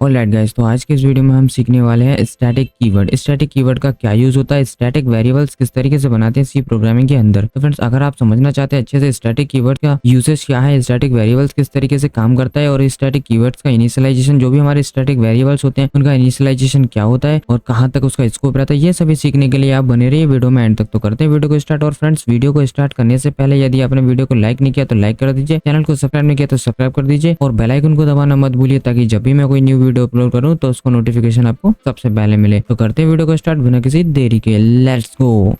Alright guys, तो आज के इस वीडियो में हम सीखने वाले हैं स्टैटिक कीवर्ड। स्टैटिक कीवर्ड का क्या यूज होता है, स्टैटिक वेरिएबल्स किस तरीके से बनाते हैं सी प्रोग्रामिंग के अंदर। तो फ्रेंड्स, अगर आप समझना चाहते हैं अच्छे से स्टैटिक कीवर्ड का यूसेज क्या है, स्टैटिक वेरिएबल्स किस तरीके से काम करता है और स्टैटिक कीवर्ड्स का इनिशियलाइजेशन, जो भी हमारे स्टैटिक वेरिएबल्स होते हैं उनका इनिशियलाइजेशन क्या होता है और कहाँ तक उसका स्कोप रहता है, ये सभी सीखने के लिए आप बने रहिए वीडियो में एंड तक। तो करते हैं वीडियो को स्टार्ट। और फ्रेंड्स, वीडियो को स्टार्ट करने से पहले यदि आपने वीडियो को लाइक नहीं किया तो लाइक कर दीजिए, चैनल को सब्सक्राइब नहीं किया तो सब्सक्राइब कर दीजिए और बेल आइकन को दबाना मत भूलिए, ताकि जब भी मैं कोई न्यू वीडियो अपलोड करूं तो उसको नोटिफिकेशन आपको सबसे पहले मिले। तो करते हैं वीडियो को स्टार्ट बिना किसी देरी के। Let's go.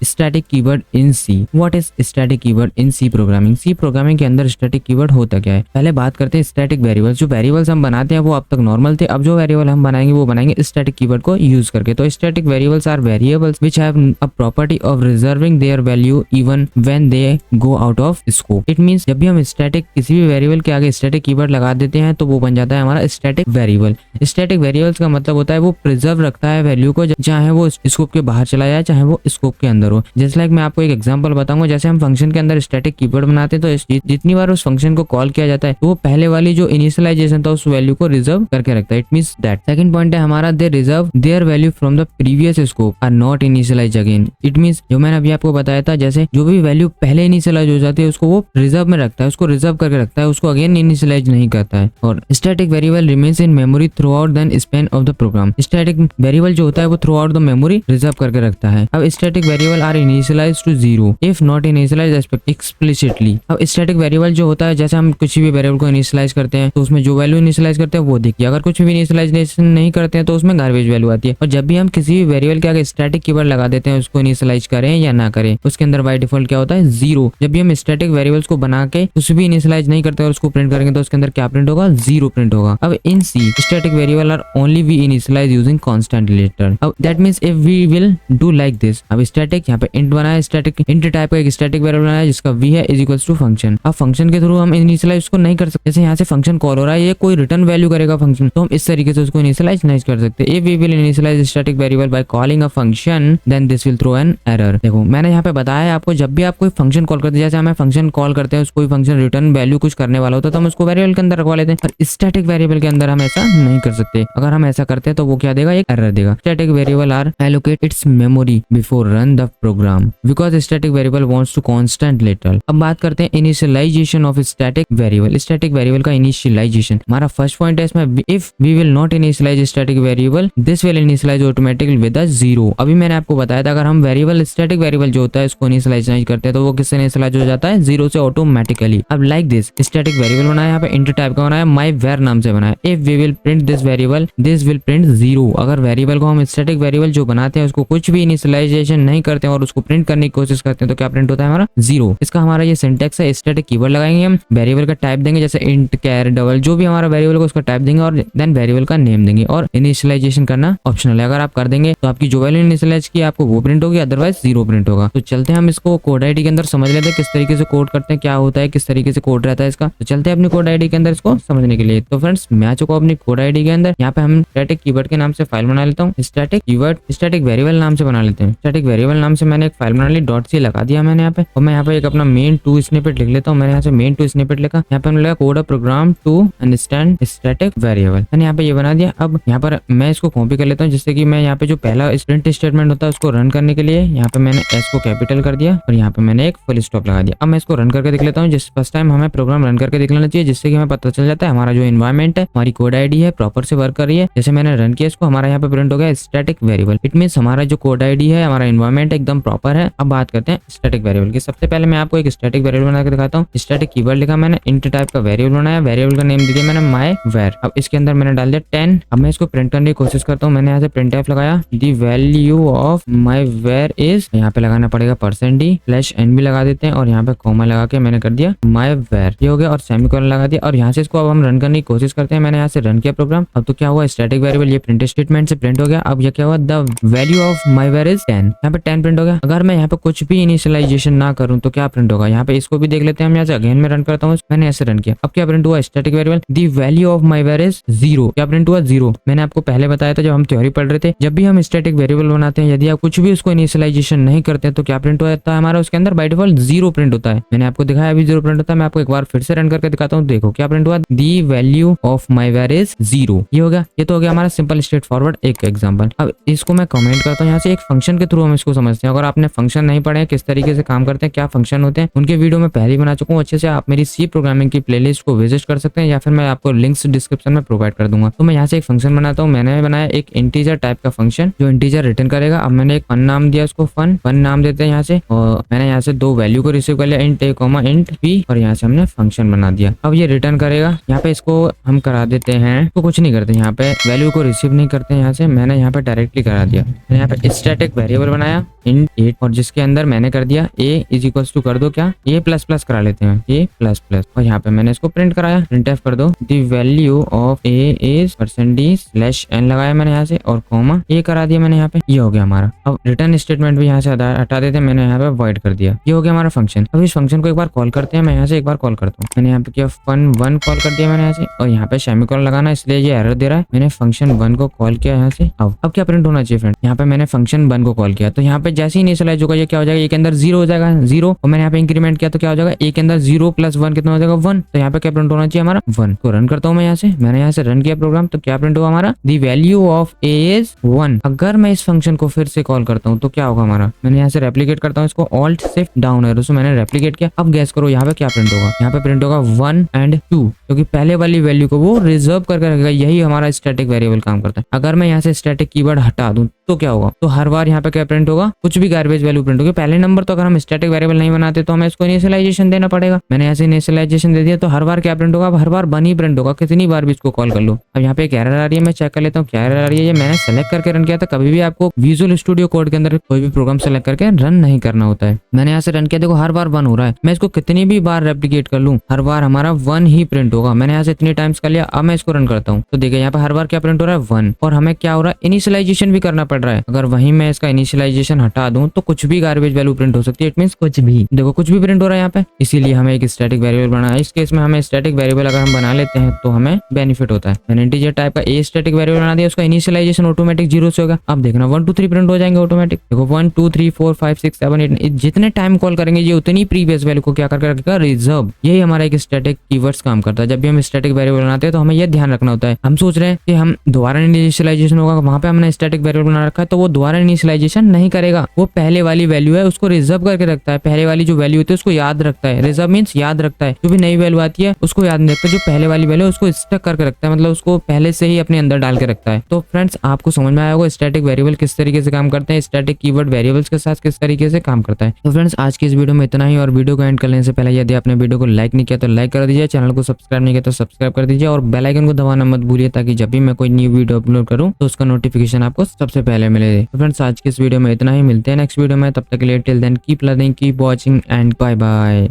Static keyword in C. What is static keyword in C programming. C programming के अंदर स्टैटिक कीवर्ड होता क्या है, पहले बात करते हैं स्टैटिक वेरिएबल्स। जो वेरिएबल्स हम बनाते हैं वो अब तक नॉर्मल थे, अब जो वेरिएबल हम बनाएंगे वो बनाएंगे स्टैटिक कीवर्ड को यूज करके। तो static variables are variables which have a property of reserving their value even when they go out of scope. It means जब भी हम स्टैटिक किसी भी वेरिएबल के आगे स्टैटिक कीवर्ड लगा देते हैं तो वो बन जाता है हमारा स्टैटिक वेरिएबल। स्टैटिक वेरिएबल्स का मतलब होता है वो प्रिजर्व रखता है वैल्यू को, चाहे वो स्कोप के बाहर चला जाए चाहे वो स्कोप के अंदर हो। जैसे लाइक मैं आपको एक एग्जांपल बताऊंगा, जैसे हम फंक्शन के अंदर स्टैटिक कीवर्ड बनाते हैं तो जितनी बार उस फंक्शन को कॉल किया जाता है तो वो पहले वाली जो इनिशियलाइजेशन था उस वैल्यू को रिजर्व करके रखता है। It means that. Second point है हमारा they reserve their value from the previous scope are not initialise again. It means जो मैंने अभी आपको बताया था, जैसे जो भी वैल्यू पहले इनिशियलाइज हो जाती है उसको वो रिजर्व में रखता है, उसको रिजर्व करके रखता है, उसको अगेन इनिशियलाइज नहीं करता है। और static variable remains in memory through the span of the program. Static variable जो होता है वो through the memory reserve करके रखता है। अब static variable are initialize to 0 if not initialize explicitly. अब स्टैटिक वेरिएबल जो होता है, जैसे हम किसी भी वेरिएबल को इनिशियलाइज करते हैं तो उसमें जो वैल्यू इनिशियलाइज करते हैं वो दिखती है। अगर कुछ भी इनिशियलाइजेशन नहीं करते हैं तो उसमें गार्बेज वैल्यू आती है। और जब भी हम किसी भी वेरिएबल के आगे स्टैटिक कीवर्ड लगा देते हैं, उसको इनिशियलाइज करें या ना करें, उसके अंदर बाय डिफॉल्ट क्या होता है, 0। जब भी हम स्टैटिक वेरिएबल्स को बना के कुछ भी इनिशियलाइज नहीं करते और उसको प्रिंट करेंगे तो उसके अंदर क्या प्रिंट होगा, 0 प्रिंट होगा। अब in C static variable are only be initialise using constant letter. अब that means if we will do like this. अब स्टैटिक यहाँ पे इंट बनाया, स्टैटिक इंट टाइप का एक स्टैटिक वेरिएबल बनाया जिसका v है इज इक्वल्स टू फंक्शन। अब फंक्शन के थ्रू हम इनिशियलाइज उसको नहीं कर सकते। जैसे यहाँ से फंक्शन कॉल हो रहा है, ये कोई रिटर्न वैल्यू करेगा फंक्शन, तो हम इस तरीके से उसको इनिशियलाइज नहीं कर सकते। If we will initialize static variable by calling a function then this will throw an error. देखो मैंने यहाँ पे बताया आपको, जब भी आप कोई फंक्शन कॉल करते हैं, जैसे हमें फंक्शन कॉल करते हैं, कोई फंक्शन रिटर्न वैल्यू कुछ करने वाला होता है तो हम उसको वेरिएबल के अंदर रखवा लेते हैं, पर स्टैटिक वेरिएबल के अंदर हम ऐसा नहीं कर सकते। अगर हम ऐसा करते हैं तो वो क्या देगा, एक एरर देगा। Static variable are allocate its memory before run the program because static variable wants to constant letter. अब बात करते हैं initialization of static variable. Static variable का इनिशियलाइजेशन, हमारा फर्स्ट पॉइंट है इसमें, if we will not initialize static variable this will initialize automatically with a 0। अभी मैंने आपको बताया था अगर हम वेरिएबल स्टैटिक वेरिएबल जो होता है उसको इनिशियलाइज नहीं करते तो वो किससे इनिशियलाइज हो जाता है, 0 से ऑटोमेटिकली। अब लाइक दिस स्टैटिक वेरिएबल बनाया, यहाँ पे इंट टाइप का बनाया, माय वर नाम से बनाया। If we will print this variable this will print 0। अगर वेरिएबल को हम स्टैटिक वेरिएबल जो बनाते हैं उसको कुछ भी इनिशियलाइजेशन नहीं करते हैं और उसको प्रिंट करने की कोशिश करते हैं तो क्या प्रिंट होता है हमारा, 0। इसका हमारा ये सिंटैक्स है। स्टैटिक कीवर्ड लगाएंगे, हम वेरिएबल का टाइप देंगे, जैसे इंट, कैर, डबल, जो भी हमारा वेरिएबल को उसका टाइप देंगे और देन वेरिएबल का नेम देंगे। और इनिशियलाइजेशन करना ऑप्शनल है, अगर आप कर देंगे तो आपकी जो वैल्यू इनिशियलाइज की आपको वो प्रिंट होगी, अदरवाइज 0 प्रिंट होगा। तो चलते हैं हम इसको कोड आईडी के अंदर समझ लेते हैं किस तरीके से कोड करते हैं, क्या होता है, किस तरीके से कोड रहता है इसका। तो चलते हैं अपनी कोड आईडी के अंदर इसको समझने के लिए। तो फ्रेंड्स, मैं आ चुका हूं अपनी कोड आईडी के अंदर। यहाँ पे हम स्टैटिक कीवर्ड के नाम से फाइल बना लेता हूँ, स्टैटिक कीवर्ड स्टैटिक वेरिएबल नाम से बना लेते हैं। स्टैटिक वेरिएबल नाम से मैंने एक फाइल बना ली, .c लगा दिया मैंने यहाँ पे। और मैं यहाँ पे एक अपना मेन टू स्निपेट लिख लेता हूँ। मैंने यहाँ से मेन टू स्निपेट लिखा, यहाँ पे मैंने code a program to understand static variable, मैंने यहाँ पे ये बना दिया। अब यहाँ पर मैं इसको कॉपी कर लेता हूँ, जिससे कि मैं यहाँ पे जो पहला प्रिंट स्टेटमेंट होता है उसको रन करने के लिए यहाँ पे मैंने एस को कैपिटल कर दिया और यहाँ पे मैंने एक फुल स्टॉप लगा दिया। अब मैं इसको रन करके देख लेता हूँ। जिस फर्स्ट टाइम हमें प्रोग्राम रन करके देख लेना चाहिए, जिससे कि हमें पता चल जाता है हमारा जो एनवायरमेंट है, हमारी कोड आईडी है, प्रॉपर से वर्क कर रही है। जैसे मैंने रन किया इसको, हमारा यहाँ पे प्रिंट हो गया स्टैटिक वेरिएबल। इट मींस हमारा जो कोड आईडी है, हमारा एनवायरमेंट एकदम प्रॉपर है। अब बात करते हैं स्टैटिक वेरिएबल की। सबसे पहले मैं आपको एक स्टैटिक वेरिएबल बना के दिखाता हूँ। स्टैटिक कीवर्ड लिखा मैंने, इंट टाइप का वेरिएबल बनाया, वेरिएबल का नेम दे दिया मैंने माय वर। अब इसके अंदर मैंने डाल दिया 10। अब मैं इसको प्रिंट करने की कोशिश करता हूँ। मैंने यहाँ से प्रिंटफ लगाया, the value of my var is, यहाँ पे लगाना पड़ेगा %d/n भी लगा देते हैं और यहाँ पे कॉमा लगा के मैंने कर दिया माय वर, ये हो गया, और सेमीकोलन लगा दिया। और यहाँ से इसको अब हम रन करने की कोशिश करते हैं। मैंने यहाँ से रन किया प्रोग्राम। अब तो क्या हुआ, स्टैटिक वेरिएबल ये प्रिंट स्टेटमेंट से प्रिंट हो गया। अब ये क्या हुआ, the value of my var is 10, यहाँ पे 10 प्रिंट हो गया। गया। अगर मैं यहाँ पे कुछ भी इनिशियलाइजेशन ना करूँ तो क्या प्रिंट होगा, यहाँ पे इसको भी देख लेते हैं हम। यहाँ से अगेन में रन करता हूँ, मैंने ऐसे रन किया। अब क्या प्रिंट हुआ, static variable the value of my var is 0। क्या प्रिंट हुआ, 0। मैंने आपको पहले बताया था जब हम थ्योरी पढ़ रहे थे, जब भी हम स्टैटिक वेरिएबल बनाते हैं, यदि आप कुछ भी उसको इनिशियलाइजेशन नहीं करते तो क्या प्रिंट होता है हमारा, उसके अंदर बाय डिफॉल्ट 0 प्रिंट होता है। मैंने आपको दिखाया अभी 0 प्रिंट होता है। मैं आपको एक बार फिर से रन करके दिखाता हूँ। देखो क्या प्रिंट हुआ, the value of my var is 0। ये हो गया, ये तो हो गया हमारा सिंपल स्ट्रेट फॉरवर्ड एक एग्जाम्पल। अब इसको मैं कमेंट करता हूँ यहाँ से, एक फंक्शन के थ्रू हम इसको समझते हैं। अगर आपने फंक्शन नहीं पढ़े किस तरीके से काम करते हैं, क्या फंक्शन होते हैं, उनके वीडियो में पहले ही बना चुका हूँ अच्छे से। आप मेरी सी प्रोग्रामिंग की प्लेलिस्ट को विजिट कर सकते हैं या फिर मैं आपको लिंक्स डिस्क्रिप्शन में प्रोवाइड कर दूंगा। तो मैं यहाँ से एक फंक्शन बनाता हूँ। मैंने बनाया एक इंटीजर टाइप का फंक्शन जो इंटीजर रिटर्न करेगा। अब मैंने एक फन नाम दिया, उसको फन नाम देते हैं यहाँ से, और मैंने यहाँ से 2 वैल्यू को रिसीव कर लिया, इंट ए कॉमा इंट बी, और यहाँ से हमने फंक्शन बना दिया। अब ये रिटर्न करेगा। यहाँ पे इसको हम करा देते हैं, तो कुछ नहीं करते, यहाँ पे वैल्यू को रिसीव नहीं करते यहाँ से। मैंने यहाँ पे डायरेक्टली करा दिया, मैंने यहाँ पे स्टैटिक वेरिएबल बनाया इंट 8, और जिसके अंदर मैंने कर दिया a इज इक्वल्स टू कर दो क्या, a प्लस प्लस करा लेते हैं, a प्लस प्लस, और यहाँ पे मैंने इसको प्रिंट कराया, प्रिंटफ कर दो the value of a is percentage slash n लगाया मैंने यहाँ से, और कॉमा a करा दिया मैंने यहाँ पे। ये हो गया हमारा। अब रिटर्न स्टेटमेंट भी यहाँ से हटा देते हैं, मैंने यहाँ पे वॉइड कर दिया। ये हो गया हमारा फंक्शन। अब इस फंक्शन को एक बार कॉल करते हैं। मैं यहाँ से एक बार कॉल करता हूँ। मैंने यहाँ पे किया fun1 कॉल कर दिया मैंने यहाँ से, और यहाँ पे सेमीकोलन लगाना, इसलिए ये एरर दे रहा है। मैंने फंक्शन 1 को कॉल किया यहाँ से। अब क्या प्रिंट होना चाहिए फ्रेंड, यहाँ पे मैंने फंक्शन 1 को कॉल किया, तो यहाँ पे जैसे ही इनिशियलाइज होगा ये क्या हो जाएगा, ए के अंदर 0 हो जाएगा 0, और मैंने यहाँ पे इंक्रीमेंट किया तो क्या हो जाएगा, ए के अंदर 0 प्लस 1 कितना हो जाएगा 1। तो यहाँ पे क्या प्रिंट होना चाहिए हमारा 1। तो रन करता हूँ मैं यहाँ से, मैंने यहाँ से रन किया प्रोग्राम, तो क्या प्रिंट हुआ हमारा, दी वैल्यू ऑफ ए इज 1। अगर मैं इस फंक्शन को फिर से कॉल करता हूँ तो क्या होगा हमारा, मैंने यहाँ से रेप्लिकेट करता हूँ इसको, ऑल्ट शिफ्ट डाउन एरो से मैंने रेप्लिकेट किया। अब गैस करो यहाँ पे क्या प्रिंट होगा, यहाँ पे प्रिंट होगा 1 एंड 2, क्योंकि पहले वाली वैल्यू को वो रिजर्व करके रखेगा। यही हमारा स्टैटिक वेरिएबल काम करता है। अगर मैं यहाँ से स्टैटिक कीवर्ड हटा दूं तो क्या होगा, तो हर बार यहाँ पे क्या प्रिंट होगा, कुछ भी गार्बेज वैल्यू प्रिंट होगी। पहले नंबर तो अगर हम स्टैटिक वेरिएबल नहीं बनाते तो हमें इसको इनिशियलाइजेशन देना पड़ेगा। मैंने ऐसे इनिशियलाइजेशन दे दिया, तो हर बार क्या प्रिंट होगा, हर बार 1 ही प्रिंट होगा, कितनी बार भी इसको कॉल कर लो। अब यहाँ पे एक एरर आ रही है, मैं चेक कर लेता हूँ क्या एरर आ रही है। ये मैंने सेलेक्ट करके रन किया था। कभी भी आपको विजुअल स्टूडियो कोड के अंदर कोई भी प्रोग्राम सेलेक्ट करके रन नहीं करना होता है। मैंने यहाँ से रन किया, देखो हर बार 1 हो रहा है। मैं इसको कितनी भी बार रेप्लिकेट कर लूँ, हर बार हमारा 1 ही प्रिंट होगा। मैंने यहाँ से इतनी टाइम्स कर लिया। अब मैं इसको रन करता हूँ तो देखिए यहाँ पे हर बार क्या प्रिंट हो रहा है 1, और हमें क्या हो रहा है, इनिशियलाइजेशन भी करना पड़ रहा है। अगर वहीं मैं इसका इनिशियलाइजेशन हटा दूं तो कुछ भी गार्बेज वैल्यू प्रिंट हो सकती है। इट मींस कुछ भी, देखो कुछ भी प्रिंट हो रहा है यहाँ पे। इसीलिए हमें एक स्टैटिक वेरिएबल बनाना है। इस केस में हमें स्टैटिक वेरिएबल अगर हम बना लेते हैं तो हमें बेनिफिट होता है। मैंने इंटीजर टाइप का ए स्टैटिक वेरिएबल बना दिया, उसका इनिशियलाइजेशन ऑटोमेटिक 0 से होगा। अब देखना 1 2 3 प्रिंट हो जाएंगे ऑटोमेटिक। देखो 1 2 3 4 5 6 7 8, जितने टाइम कॉल करेंगे ये उतनी प्रीवियस वैल्यू को क्या करके रखेगा, रिजर्व। यही हमारा एक स्टैटिक कीवर्ड्स काम करता है। जब भी हम स्टैटिक वेरिएबल बनाते हैं तो हमें यह ध्यान रखना होता है। हम सोच रहे हैं कि हम दोबारा इनिशियलाइजेशन होगा, वहां पे हमने स्टैटिक वेरिएबल बना रखा है तो वो दोबारा इनिशियलाइजेशन नहीं करेगा। वो पहले वाली वैल्यू है उसको रिजर्व करके रखता है। पहले वाली जो वैल्यू होती है उसको याद रखता है। रिजर्व मींस याद रखता है। जो भी नई वैल्यू आती है उसको याद नहीं रखता। जो पहले वाली वैल्यू है उसको स्टक करके रखता है, मतलब उसको पहले से ही अपने अंदर डाल के रखता है। तो फ्रेंड्स आपको समझ में आया होगा स्टैटिक वेरिएबल किस तरीके से काम करते हैं, स्टैटिक कीवर्ड वेरिएबल्स के साथ किस तरीके से काम करता है। तो फ्रेंड्स आज की इस वीडियो में इतना ही, और वीडियो को एंड करने से पहले यदि आपने वीडियो को लाइक नहीं किया तो लाइक कर दीजिए, चैनल को सब्सक्राइब नहीं किया तो सब्सक्राइब कर दीजिए, और बेल आइकन को दबाना मत भूलिए ताकि जब भी मैं कोई न्यू वीडियो अपलोड करूं तो उसका नोटिफिकेशन आपको सबसे पहले मिले। तो फ्रेंड्स आज की इस वीडियो में इतना ही, मिलते हैं नेक्स्ट वीडियो में। तब तक के लिए till then keep learning, keep watching and bye bye.